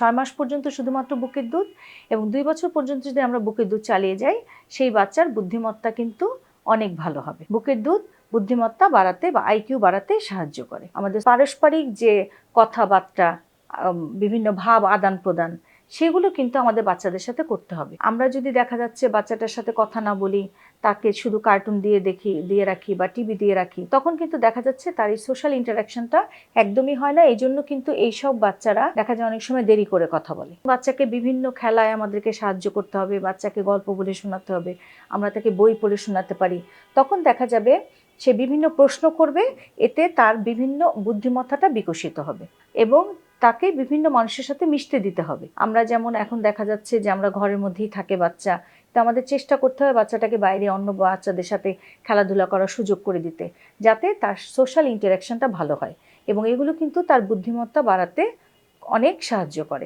6 মাস পর্যন্ত শুধুমাত্র বুকের দুধ এবং 2 বছর পর্যন্ত যদি আমরা বুকের দুধ চালিয়ে যাই সেই বাচ্চার বুদ্ধিমত্তা কিন্তু অনেক ভালো হবে। বুকের দুধ বুদ্ধিমত্তা বাড়াতে বা আইকিউ বাড়াতে সাহায্য করে। আমাদের পারস্পরিক যে কথাবার্তা, বিভিন্ন ভাব আদান প্রদান, সেগুলো কিন্তু আমাদের বাচ্চাদের সাথে করতে হবে। আমরা যদি দেখা যাচ্ছে বাচ্চাটার সাথে কথা না বলি, তাকে শুধু কার্টুন দিয়ে রাখি বা টিভি দিয়ে রাখি, তখন কিন্তু দেখা যাচ্ছে তার এই সোশ্যাল ইন্টারাকশনটা একদমই হয় না। এই জন্য কিন্তু এইসব বাচ্চারা দেখা যায় অনেক সময় দেরি করে কথা বলে। বাচ্চাকে বিভিন্ন খেলায় আমাদেরকে সাহায্য করতে হবে, বাচ্চাকে গল্প বলে শোনাতে হবে, আমরা তাকে বই পড়ে শোনাতে পারি। তখন দেখা যাবে সে বিভিন্ন প্রশ্ন করবে, এতে তার বিভিন্ন বুদ্ধিমত্তাটা বিকশিত হবে এবং তাকে বিভিন্ন মানুষের সাথে মিশতে দিতে হবে। আমরা যেমন এখন দেখা যাচ্ছে যে আমরা ঘরের মধ্যেই থাকে বাচ্চা, তো আমাদের চেষ্টা করতে হবে বাচ্চাটাকে বাইরে অন্য বাচ্চাদের সাথে খেলাধুলা করার সুযোগ করে দিতে, যাতে তার সোশ্যাল ইন্টারাকশনটা ভালো হয় এবং এগুলো কিন্তু তার বুদ্ধিমত্তা বাড়াতে অনেক সাহায্য করে।